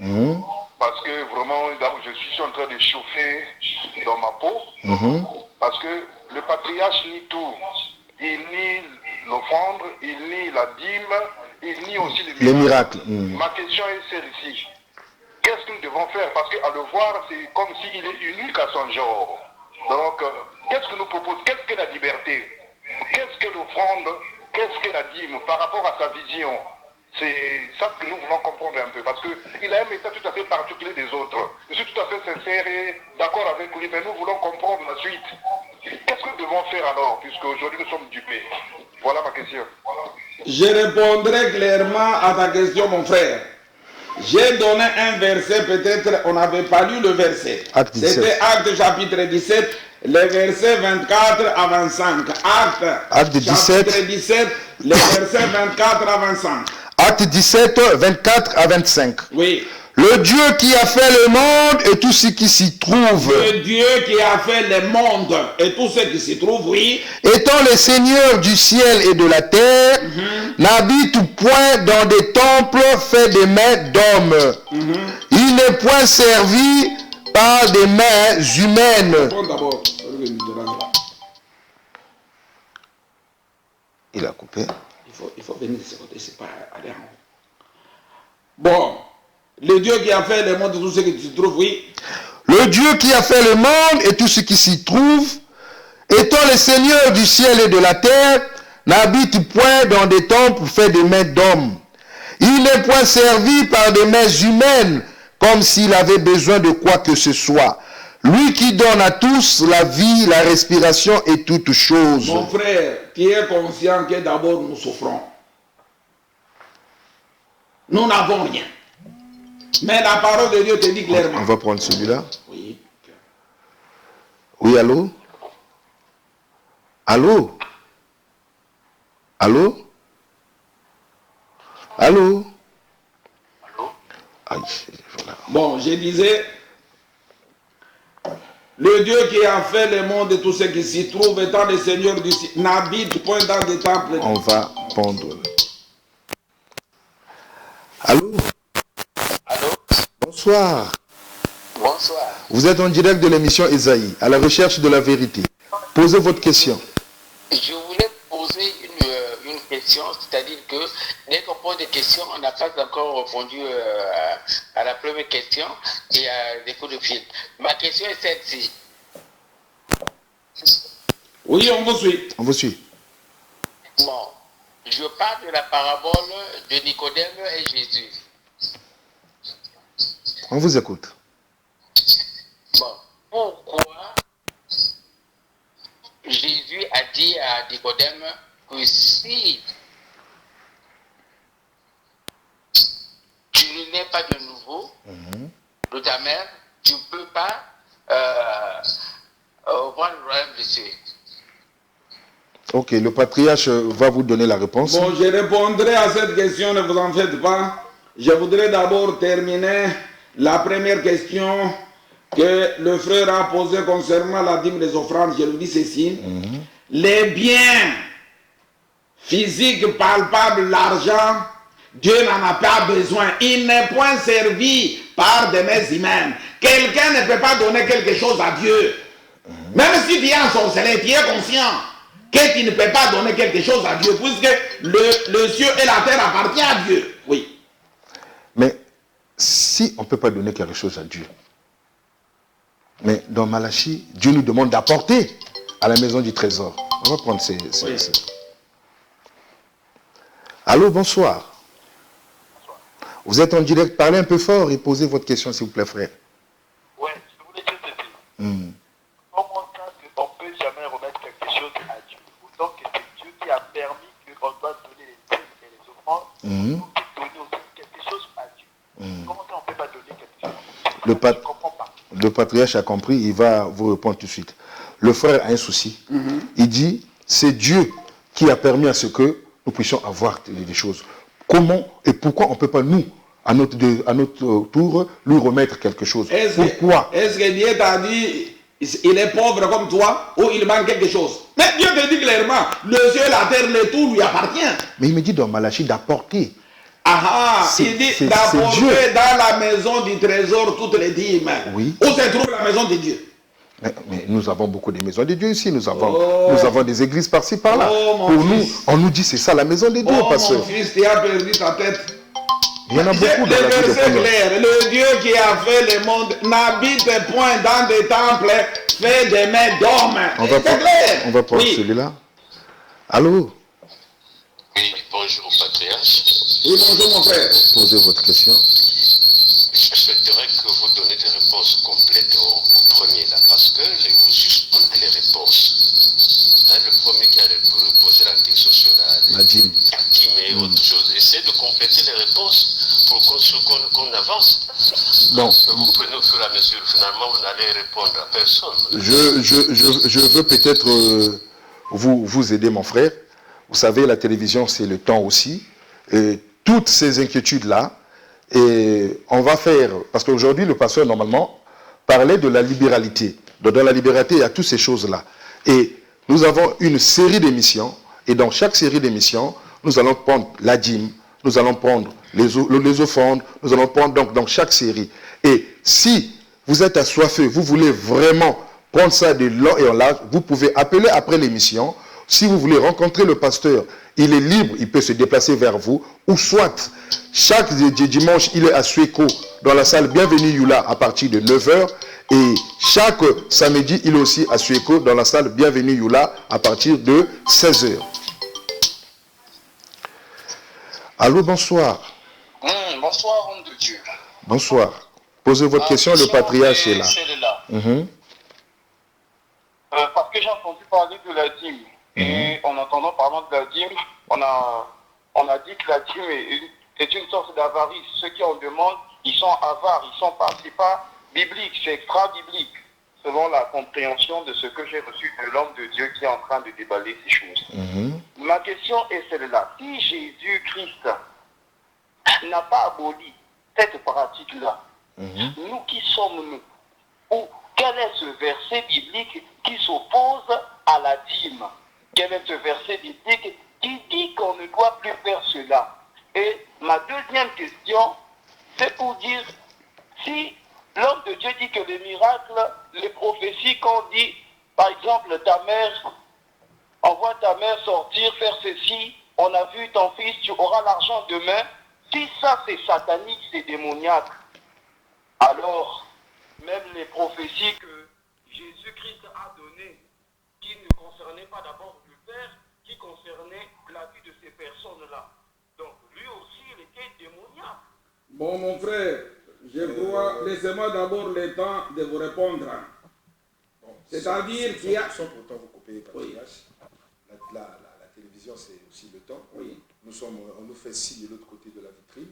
Parce que vraiment, je suis en train de chauffer dans ma peau. Parce que le patriarche nie tout. Il nie l'offrande, il nie la dîme, il nie aussi les miracles. Ma question est celle-ci. Qu'est-ce que nous devons faire? Parce qu'à le voir, c'est comme s'il est unique à son genre. Donc, qu'est-ce que nous proposons? Qu'est-ce que la liberté? Qu'est-ce que l'offrande? Qu'est-ce que la dîme par rapport à sa vision? C'est ça que nous voulons comprendre un peu. Parce qu'il a un état tout à fait particulier des autres. Je suis tout à fait sincère et d'accord avec lui, mais nous voulons comprendre la suite. Qu'est-ce que nous devons faire alors, puisque aujourd'hui nous sommes dupés? Voilà ma question. Je répondrai clairement à ta question, mon frère. J'ai donné un verset, peut-être on n'avait pas lu le verset. C'était Acte chapitre 17, les versets 24 à 25. Acte 17, chapitre 17, les versets 24 à 25. Acte 17, 24 à 25. Oui. Le Dieu qui a fait le monde et tout ce qui s'y trouve. Le Dieu qui a fait le monde et tout ce qui s'y trouve, oui. Étant le Seigneur du ciel et de la terre, n'habite point dans des temples faits des mains d'hommes. Il n'est point servi par des mains humaines. Il a coupé. Il faut venir de ce côté, c'est pas aller en haut. Bon. Le Dieu qui a fait le monde et tout ce qui s'y trouve, oui. Le Dieu qui a fait le monde et tout ce qui s'y trouve, étant le Seigneur du ciel et de la terre, n'habite point dans des temples faits des mains d'hommes. Il n'est point servi par des mains humaines, comme s'il avait besoin de quoi que ce soit. Lui qui donne à tous la vie, la respiration et toutes choses. Mon frère, tu es conscient que d'abord nous souffrons. Nous n'avons rien. Mais la parole de Dieu te dit clairement. On va prendre celui-là. Oui. Oui, allô? Allô? Allô? Allô? Aïe, voilà. Bon, je disais, le Dieu qui a fait le monde et tout ce qui s'y trouve, étant le Seigneur du ciel, n'habite point dans des temples. On va prendre. Allô? Allô? Bonsoir. Bonsoir. Vous êtes en direct de l'émission Esaïe, à la recherche de la vérité. Posez votre question. Je voulais poser une question, c'est-à-dire que dès qu'on pose des questions, on n'a pas encore répondu à la première question et à des coups de fil. Ma question est celle-ci. Oui, on vous suit. On vous suit. Bon, je parle de la parabole de Nicodème et Jésus. On vous écoute. Bon, pourquoi Jésus a dit à Nicodème que si tu n'es pas de nouveau de ta mère, tu ne peux pas voir le royaume de Dieu. Ok, le patriarche va vous donner la réponse. Bon, je répondrai à cette question, ne vous en faites pas. Je voudrais d'abord terminer la première question que le frère a posée concernant la dîme des offrandes. Je lui dis ceci. Les biens physiques, palpables, l'argent, Dieu n'en a pas besoin. Il n'est point servi par des mains humaines. Quelqu'un ne peut pas donner quelque chose à Dieu. Même si tu es un sorceleur, tu es conscient que tu ne peux pas donner quelque chose à Dieu, puisque le ciel et la terre appartiennent à Dieu. Oui. Mais si on ne peut pas donner quelque chose à Dieu, mais dans Malachie, Dieu nous demande d'apporter à la maison du trésor. On va prendre ces... Allô, bonsoir. Vous êtes en direct, parlez un peu fort et posez votre question, s'il vous plaît, frère. Oui, je voulais dire ceci. Comment ça qu'on ne peut jamais remettre quelque chose à Dieu? Autant que c'est Dieu qui a permis qu'on doit donner les dîmes et les offrandes, on peut donner aussi quelque chose à Dieu. Comment ça on ne peut pas donner quelque chose à Dieu? Je ne comprends pas. Le patriarche a compris, il va vous répondre tout de suite. Le frère a un souci. Il dit, c'est Dieu qui a permis à ce que nous puissions avoir des choses. Comment et pourquoi on ne peut pas, nous, à notre tour, lui remettre quelque chose? Pourquoi? Est-ce que Dieu t'a dit, il est pauvre comme toi, ou il manque quelque chose? Mais Dieu te dit clairement, le ciel, la terre, le tout lui appartient. Mais il me dit dans Malachie d'apporter. Il dit d'apporter dans la maison du trésor toutes les dîmes. Oui. Où se trouve la maison de Dieu? Mais nous avons beaucoup de maisons de Dieu ici. Nous avons des églises par-ci, par-là. Pour nous, on nous dit c'est ça la maison de Dieu. Mon fils, tu as perdu ta tête. Il y en a beaucoup dans la vie de verset clair. Le Dieu qui a fait le monde n'habite point dans des temples faits des mains d'hommes. On va prendre celui-là. Allô? Oui, bonjour patriarche. Oui, bonjour mon frère. Posez votre question. Je souhaiterais que vous donniez des réponses complètes au premier là, parce que vous suspendez les réponses. Le premier qui a posé la question sur la dîme et autre chose. Essayez de compléter les réponses pour qu'on avance. Bon. Vous prenez au fur et à mesure, finalement vous n'allez répondre à personne. Je veux peut-être vous aider, mon frère. Vous savez, la télévision, c'est le temps aussi. Et toutes ces inquiétudes-là, et on va faire, parce qu'aujourd'hui, le pasteur, normalement, parlait de la libéralité. Dans la libéralité, il y a toutes ces choses-là. Et nous avons une série d'émissions, et dans chaque série d'émissions, nous allons prendre la dîme, nous allons prendre les offrandes, nous allons prendre donc dans chaque série. Et si vous êtes assoiffé, vous voulez vraiment prendre ça de long et en large, vous pouvez appeler après l'émission. Si vous voulez rencontrer le pasteur, il est libre, il peut se déplacer vers vous, ou soit, chaque dimanche, il est à Suéco, dans la salle Bienvenue Yula, à partir de 9h, et chaque samedi, il est aussi à Suéco, dans la salle Bienvenue Yula, à partir de 16h. Allô, bonsoir. Bonsoir, homme de Dieu. Bonsoir. Posez votre question, le patriarche est là. Parce que j'ai entendu parler de la dîme. Et en entendant parler de la dîme, on a dit que la dîme est une sorte d'avarice. Ceux qui en demandent, ils sont avares, c'est pas biblique, c'est extra-biblique, selon la compréhension de ce que j'ai reçu de l'homme de Dieu qui est en train de déballer ces choses. Ma question est celle-là. Si Jésus-Christ n'a pas aboli cette pratique-là, nous qui sommes-nous? Ou quel est ce verset biblique qui s'oppose à la dîme? Quel est ce verset biblique qui dit qu'on ne doit plus faire cela? Et ma deuxième question, c'est pour dire, si l'homme de Dieu dit que les miracles, les prophéties qu'on dit, par exemple, ta mère, envoie ta mère sortir, faire ceci, on a vu ton fils, tu auras l'argent demain, si ça c'est satanique, c'est démoniaque, alors même les prophéties que Jésus-Christ a données concernait pas d'abord le Père, qui concernait la vie de ces personnes-là. Donc lui aussi, il était démoniaque. Bon, mon frère, je crois, laissez-moi d'abord le temps de vous répondre. Bon, c'est-à-dire qu'il y a... Sans pourtant vous couper, Oui. La télévision, c'est aussi le temps. Oui. On nous fait signe de l'autre côté de la vitrine.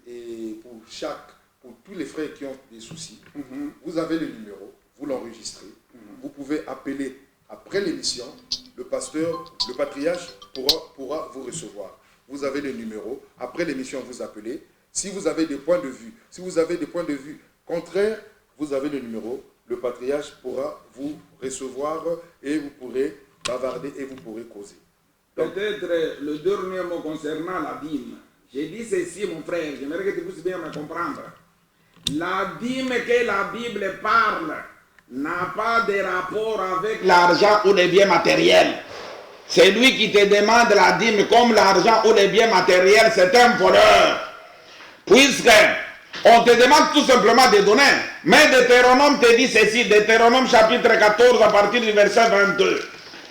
Et pour tous les frères qui ont des soucis, vous avez le numéro, vous l'enregistrez. Vous pouvez appeler après l'émission, le pasteur, le patriarche pourra vous recevoir. Vous avez le numéro, après l'émission, vous appelez. Si vous avez des points de vue, contraires, vous avez le numéro, le patriarche pourra vous recevoir et vous pourrez bavarder et vous pourrez causer. Peut-être le dernier mot concernant la dîme. J'ai dit ceci, mon frère, j'aimerais que tu puisses bien me comprendre. La dîme que la Bible parle n'a pas de rapport avec l'argent ou les biens matériels. C'est lui qui te demande la dîme comme l'argent ou les biens matériels, c'est un voleur. Puisque on te demande tout simplement de donner. Mais Deutéronome te dit ceci, Deutéronome chapitre 14 à partir du verset 22.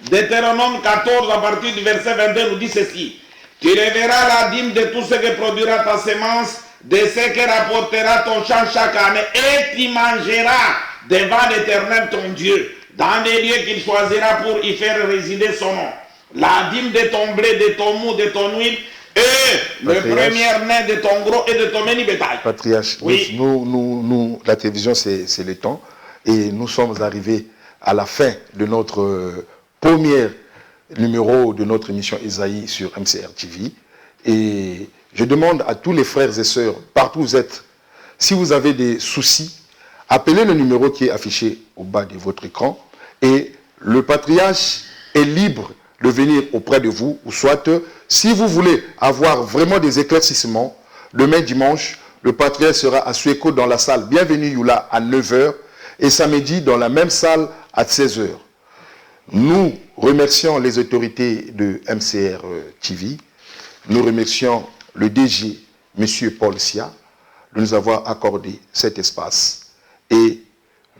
Deutéronome 14 à partir du verset 22 nous dit ceci. Tu reverras la dîme de tout ce que produira ta semence, de ce que rapportera ton champ chaque année, et tu mangeras devant l'Éternel ton Dieu, dans les lieux qu'il choisira pour y faire résider son nom. La dîme de ton blé, de ton mou, de ton huile, et le premier né de ton gros et de ton menu bétail. Patriarche, oui. nous, la télévision, c'est le temps. Et nous sommes arrivés à la fin de notre premier numéro de notre émission Esaïe sur MCR TV. Et je demande à tous les frères et sœurs, partout où vous êtes, si vous avez des soucis, appelez le numéro qui est affiché au bas de votre écran. Et le patriarche est libre de venir auprès de vous, ou soit, si vous voulez avoir vraiment des éclaircissements, demain dimanche, le patriarche sera à Suéco dans la salle Bienvenue Youla à 9 h et samedi dans la même salle à 16 h. Nous remercions les autorités de MCR TV, nous remercions le DG, M. Paul Sia, de nous avoir accordé cet espace. Et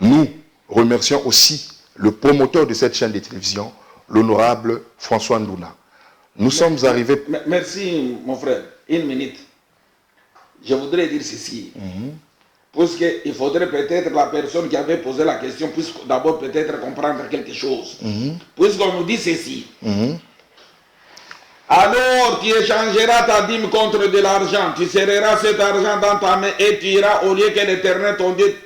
nous remercions aussi le promoteur de cette chaîne de télévision, l'honorable François Ndouna. Nous sommes arrivés... Merci, mon frère. Une minute. Je voudrais dire ceci. Parce qu'il faudrait peut-être la personne qui avait posé la question puisse d'abord peut-être comprendre quelque chose. Puisqu'on nous dit ceci. Alors tu échangeras ta dîme contre de l'argent. Tu serreras cet argent dans ta main et tu iras au lieu que l'Éternel ton Dieu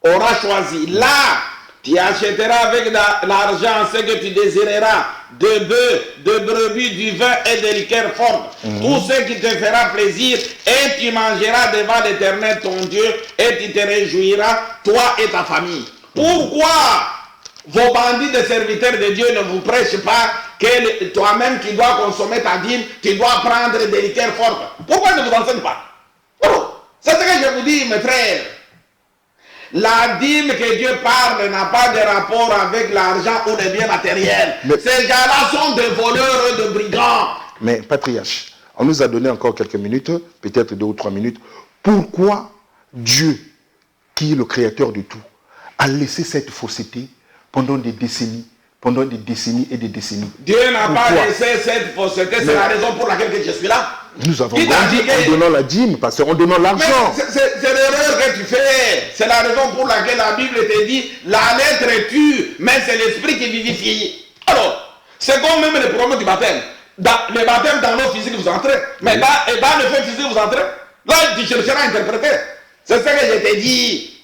aura choisi. Là, tu achèteras avec l'argent ce que tu désireras, de bœufs, de brebis, du vin et des liqueurs fortes. Tout ce qui te fera plaisir, et tu mangeras devant l'Éternel ton Dieu, et tu te réjouiras, toi et ta famille. Pourquoi vos bandits de serviteurs de Dieu ne vous prêchent pas que toi-même qui dois consommer ta dîme, tu dois prendre des liqueurs fortes? Pourquoi ne vous enseignent pas? C'est ce que je vous dis, mes frères. La dîme que Dieu parle n'a pas de rapport avec l'argent ou les biens matériels. Ces gens-là sont des voleurs et des brigands. Mais patriarche, on nous a donné encore quelques minutes, peut-être 2 ou 3 minutes. Pourquoi Dieu, qui est le créateur de tout, a laissé cette fausseté pendant des décennies et des décennies? Dieu n'a pas laissé cette fausseté, c'est la raison pour laquelle je suis là. Nous avons grandi en donnant la dîme, parce qu'en donnant l'argent. C'est l'erreur que tu fais. C'est la raison pour laquelle la Bible te dit, la lettre tue, mais c'est l'esprit qui vivifie. Alors, c'est comme même le problème du baptême. Le baptême dans l'eau physique, vous entrez. Mais dans le feu physique, vous entrez. Là, tu chercheras à interpréter. C'est ce que je t'ai dit.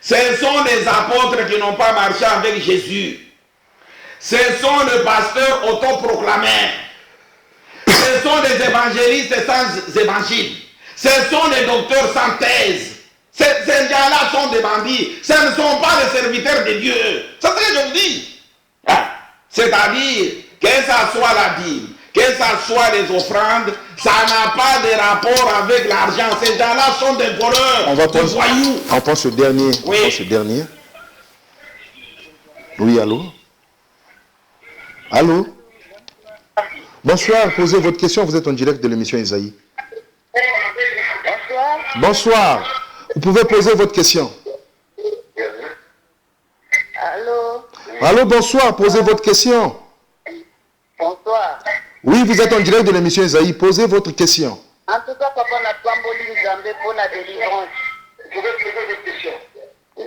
Ce sont les apôtres qui n'ont pas marché avec Jésus. Ce sont les pasteurs autoproclamés. Ce sont des évangélistes sans évangile. Ce sont les docteurs sans thèse. Ces gens-là sont des bandits. Ce ne sont pas les serviteurs de Dieu. C'est ce que je vous dis. C'est-à-dire, que ça soit la dîme, que ça soit les offrandes, ça n'a pas de rapport avec l'argent. Ces gens-là sont des voleurs, des voyous. On prend ce dernier. Oui. On prend ce dernier. Oui, allô? Allô? Bonsoir, posez votre question, vous êtes en direct de l'émission Esaïe. Bonsoir. Bonsoir, vous pouvez poser votre question. Allô? Allô, bonsoir, posez votre question. Bonsoir. Oui, vous êtes en direct de l'émission Esaïe, posez votre question. En tout cas, papa, na pamboli nzambe pour la délivrance. Vous pouvez poser votre question.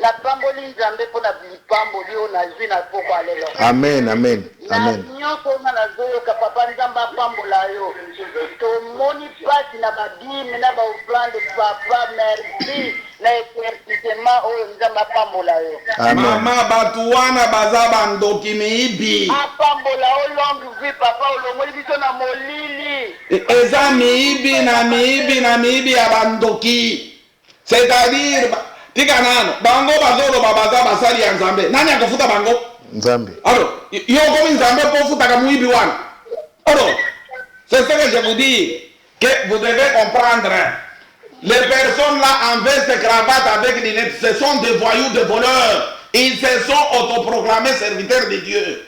La pamboli nzambe pour la pamboli on a vu na poko alelo. Amen, amen, amen. Na nyonso na nazoyo ka papa nzamba pambola yo. To moni pati na badimi na ba offrande papa merci na éclaircissement oyo nzamba pambola yo. Mama batuwana baza bandoki miibi. Apambola o longue vie papa olongoli biso na molili. Eza miibi na miibi ya bandoki. C'est-à-dire tika nano bango bazolo babaza basali ya nzambe. Nani akafuta bango? Nzambe. Alors, yo comme nzambe pour futa ka muibi wana. Alors, c'est ce que je vous dis que vous devez comprendre. Les personnes là en veste cravate avec des lunettes, ce sont des voyous, des voleurs. Ils se sont autoproclamés serviteurs de Dieu.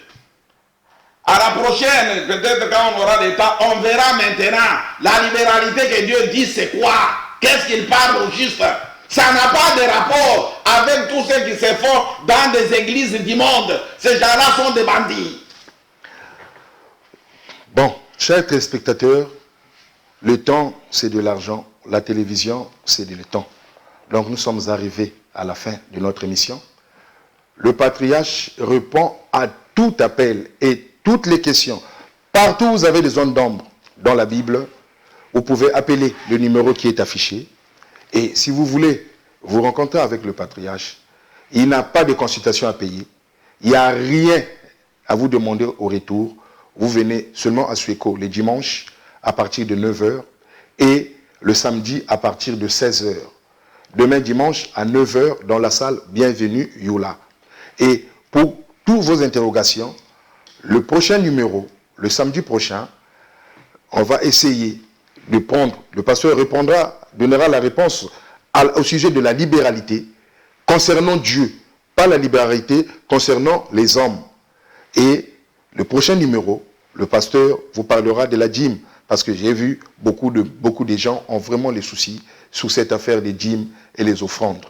À la prochaine, peut-être quand on aura le temps, on verra maintenant la libéralité que Dieu dit c'est quoi. Qu'est-ce qu'il parle au juste? Ça n'a pas de rapport avec tous ceux qui se font dans des églises du monde. Ces gens-là sont des bandits. Bon, chers téléspectateurs, le temps, c'est de l'argent. La télévision, c'est du temps. Donc nous sommes arrivés à la fin de notre émission. Le patriarche répond à tout appel et toutes les questions. Partout où vous avez des zones d'ombre dans la Bible, vous pouvez appeler le numéro qui est affiché. Et si vous voulez vous rencontrer avec le patriarche, il n'a pas de consultation à payer. Il n'y a rien à vous demander au retour. Vous venez seulement à Suéco les dimanches à partir de 9 h et le samedi à partir de 16 h. Demain dimanche à 9 h dans la salle Bienvenue Youla. Et pour toutes vos interrogations, le prochain numéro, le samedi prochain, on va essayer de prendre, le pasteur donnera la réponse au sujet de la libéralité concernant Dieu, pas la libéralité concernant les hommes. Et le prochain numéro, le pasteur vous parlera de la dîme, parce que j'ai vu beaucoup de gens ont vraiment les soucis sur cette affaire des dîmes et les offrandes.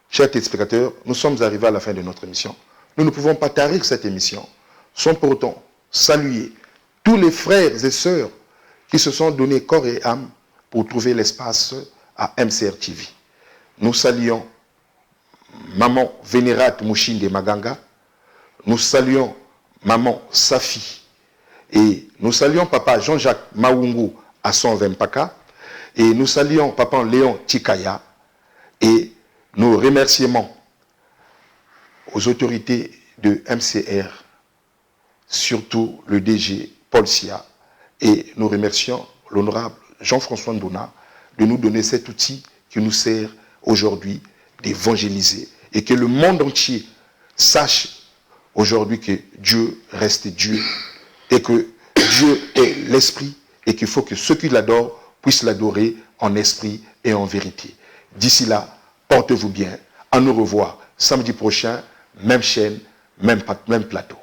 Chers téléspectateurs, nous sommes arrivés à la fin de notre émission. Nous ne pouvons pas tarir cette émission sans pour autant saluer tous les frères et sœurs qui se sont donnés corps et âme pour trouver l'espace à MCR TV. Nous saluons Maman Vénérate Mouchinde Maganga, nous saluons Maman Safi, et nous saluons Papa Jean-Jacques Maungu à son Vempaka, et nous saluons Papa Léon Tikaya, et nos remerciements aux autorités de MCR, surtout le DG Paul Sia, et nous remercions l'honorable Jean-François Ndona de nous donner cet outil qui nous sert aujourd'hui d'évangéliser et que le monde entier sache aujourd'hui que Dieu reste Dieu et que Dieu est l'esprit et qu'il faut que ceux qui l'adorent puissent l'adorer en esprit et en vérité. D'ici là, portez-vous bien. À nous revoir samedi prochain, même chaîne, même plateau.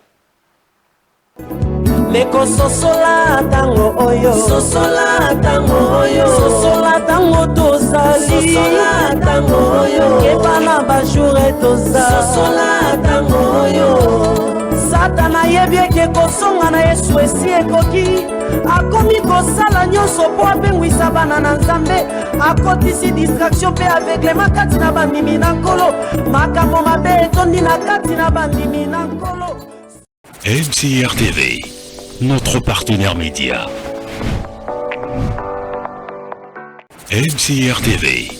Meko sosola tango oyo sosola tango oyo sosola tango tozali sosola tango oyo kebana bajure tozali sosola tango oyo satana yebieke kosonga na yesu esi ekoki akomi kosala nyonso mpo apengwisa bana na nzambe akotisi distraction mpe aveglema kati na bandimi na nkolo makambo mabe etondi na kati na bandimi na nkolo. MCR TV, notre partenaire média. MCR TV.